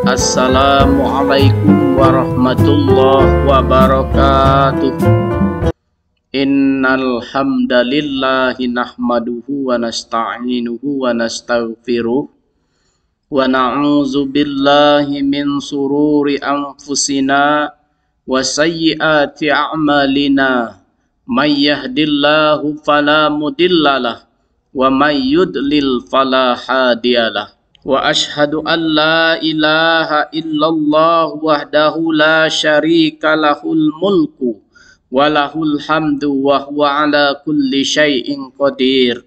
Assalamualaikum warahmatullahi wabarakatuh. Innal hamdalillahi nahmaduhu wa nasta'inuhu wa nastaghfiruh wa na'udzu billahi min sururi anfusina wa sayyiati a'malina. May yahdillahu fala mudhillalah wa may yudlil fala hadiyalah. Wa ashhadu an la ilaha illallah wahdahu la syarika lahul mulku wa lahul hamdu wa huwa ala kulli syai'in qadir.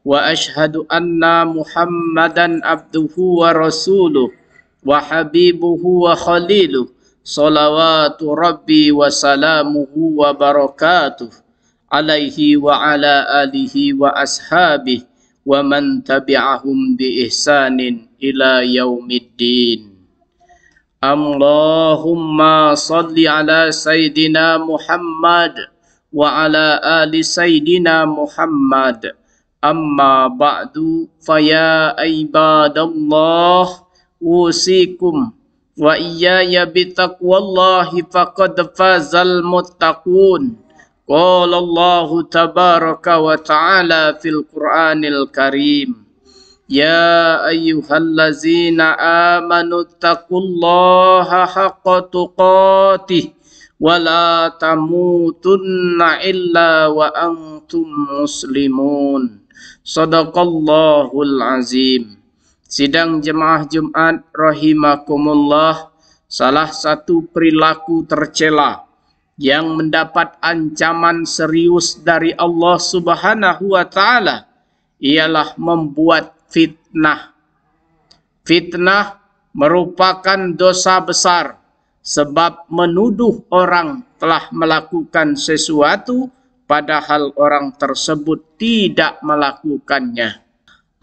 Wa ashhadu anna Muhammadan abduhu wa rasuluh wa habibuhu wa khaliluh. Salawatu Rabbi wa salamuhu wa barakatuh alaihi wa ala alihi wa ashabihi wa man tabi'ahum bi ihsanin ila yaumiddin. Allahumma salli ala Sayyidina Muhammad wa ala ali Sayyidina Muhammad. Amma ba'du, faya ibadallah, usikum wa iyaya bitaqwallahi faqad fazal muttaqun. Qala Allah tabaraka wa ta'ala fil Qur'anil Karim, ya ayyuhallazina amanu taqullaha haqqa tuqatih wa la tamutunna illa wa antum muslimun. Sadaqallahul azim. Sidang jemaah Jumat rahimakumullah, salah satu perilaku tercela yang mendapat ancaman serius dari Allah Subhanahu wa taala ialah membuat fitnah. Fitnah merupakan dosa besar sebab menuduh orang telah melakukan sesuatu padahal orang tersebut tidak melakukannya.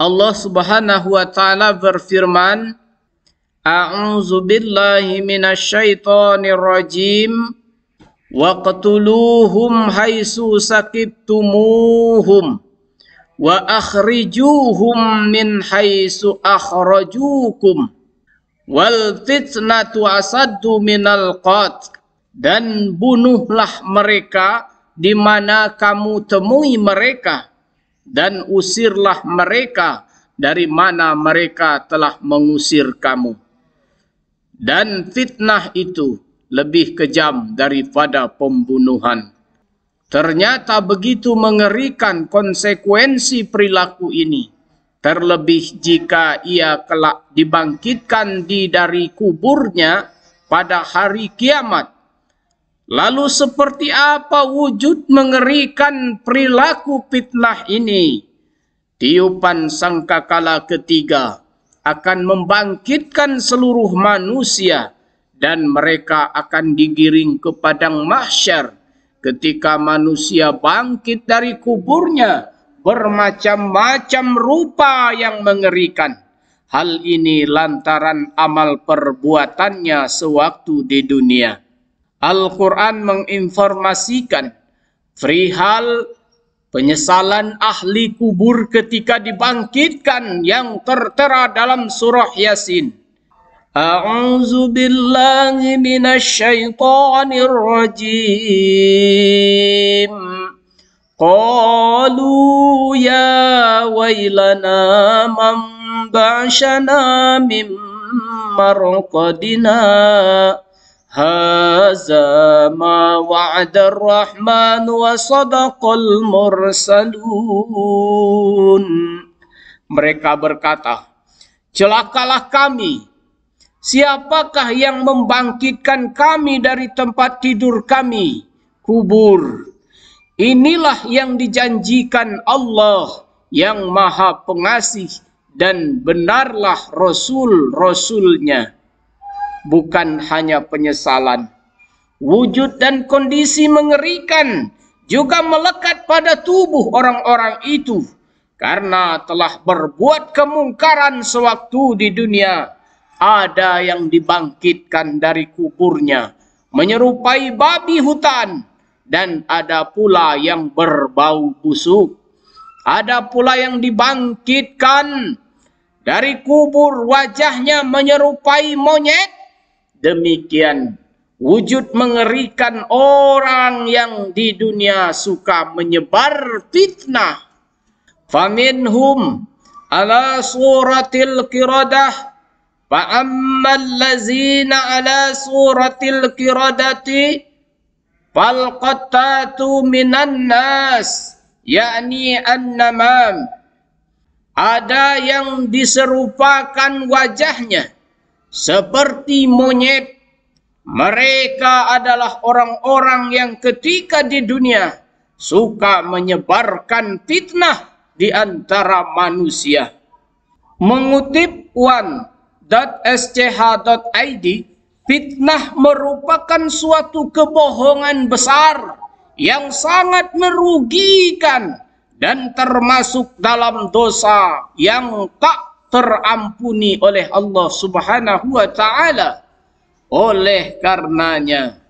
Allah Subhanahu wa taala berfirman, A'udzu billahi minasyaitonir rajim. Waqtuluhum haitsu sakibtumuhum wa akhrijuhum min haitsu akhrajukum wal fitnatu asaddu minal qatl. Dan bunuhlah mereka di mana kamu temui mereka, dan usirlah mereka dari mana mereka telah mengusir kamu. Dan fitnah itu lebih kejam daripada pembunuhan. Ternyata begitu mengerikan konsekuensi perilaku ini, terlebih jika ia kelak dibangkitkan dari kuburnya pada hari kiamat. Lalu seperti apa wujud mengerikan perilaku fitnah ini? Tiupan sangkakala ketiga akan membangkitkan seluruh manusia, dan mereka akan digiring ke padang mahsyar ketika manusia bangkit dari kuburnya bermacam-macam rupa yang mengerikan. Hal ini lantaran amal perbuatannya sewaktu di dunia. Al-Quran menginformasikan perihal penyesalan ahli kubur ketika dibangkitkan yang tertera dalam surah Yasin. A'udzu billahi minasyaitonir rajim. Qalu ya wailana man ba'syana min marqadina. Haza ma wa'adar rahman wa sadaqal mursalun. Mereka berkata, celakalah kami. Siapakah yang membangkitkan kami dari tempat tidur kami, kubur? Inilah yang dijanjikan Allah yang Maha Pengasih, dan benarlah Rasul-Rasulnya. Bukan hanya penyesalan, wujud dan kondisi mengerikan juga melekat pada tubuh orang-orang itu karena telah berbuat kemungkaran sewaktu di dunia. Ada yang dibangkitkan dari kuburnya menyerupai babi hutan, dan ada pula yang berbau busuk. Ada pula yang dibangkitkan dari kubur wajahnya menyerupai monyet, demikian wujud mengerikan orang yang di dunia suka menyebar fitnah. Faminhum ala suratil qiradah فَأَمَّا الَّذِينَ عَلَى سُورَةِ الْقِرَدَةِ فَالْقَطَّاتُ مِنَ النَّاسِ yakni an-namam. Ada yang diserupakan wajahnya seperti monyet. Mereka adalah orang-orang yang ketika di dunia suka menyebarkan fitnah di antara manusia. Mengutip wan.sch.id, fitnah merupakan suatu kebohongan besar yang sangat merugikan dan termasuk dalam dosa yang tak terampuni oleh Allah Subhanahu wa taala. Oleh karenanya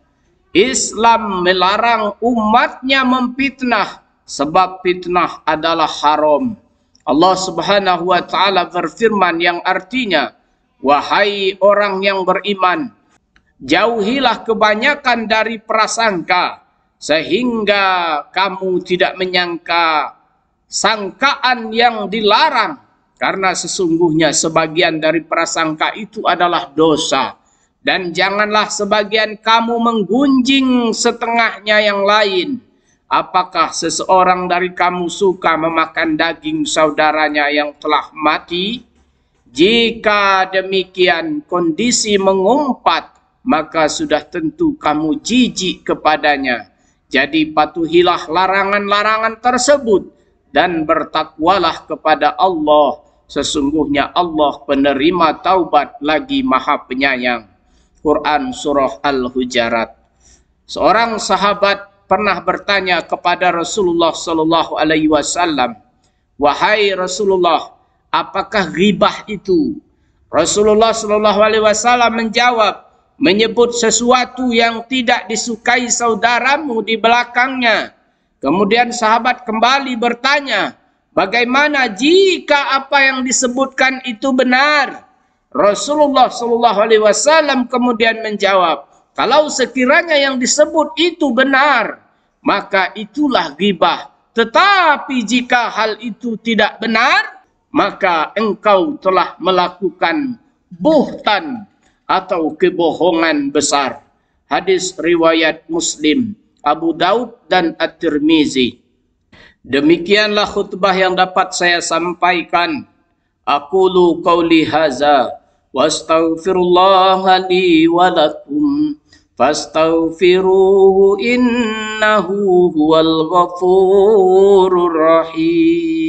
Islam melarang umatnya memfitnah sebab fitnah adalah haram. Allah Subhanahu wa taala berfirman yang artinya, wahai orang yang beriman, jauhilah kebanyakan dari prasangka sehingga kamu tidak menyangka sangkaan yang dilarang, karena sesungguhnya sebagian dari prasangka itu adalah dosa. Dan janganlah sebagian kamu menggunjing setengahnya yang lain. Apakah seseorang dari kamu suka memakan daging saudaranya yang telah mati? Jika demikian kondisi mengumpat, maka sudah tentu kamu jijik kepadanya. Jadi patuhilah larangan-larangan tersebut dan bertakwalah kepada Allah. Sesungguhnya Allah penerima taubat lagi Maha Penyayang. Quran Surah Al-Hujarat. Seorang sahabat pernah bertanya kepada Rasulullah sallallahu alaihi wasallam, "Wahai Rasulullah, apakah ghibah itu?" Rasulullah sallallahu alaihi wasallam menjawab, "Menyebut sesuatu yang tidak disukai saudaramu di belakangnya." Kemudian sahabat kembali bertanya, "Bagaimana jika apa yang disebutkan itu benar?" Rasulullah sallallahu alaihi wasallam kemudian menjawab, "Kalau sekiranya yang disebut itu benar, maka itulah ghibah. Tetapi jika hal itu tidak benar, maka engkau telah melakukan buhtan atau kebohongan besar." Hadis riwayat Muslim, Abu Daud dan At-Tirmizi. Demikianlah khutbah yang dapat saya sampaikan. Aqulu qawli hadza wa astaghfirullah li wa lakum fastaghfiruhu innahu huwal ghafurur rahim.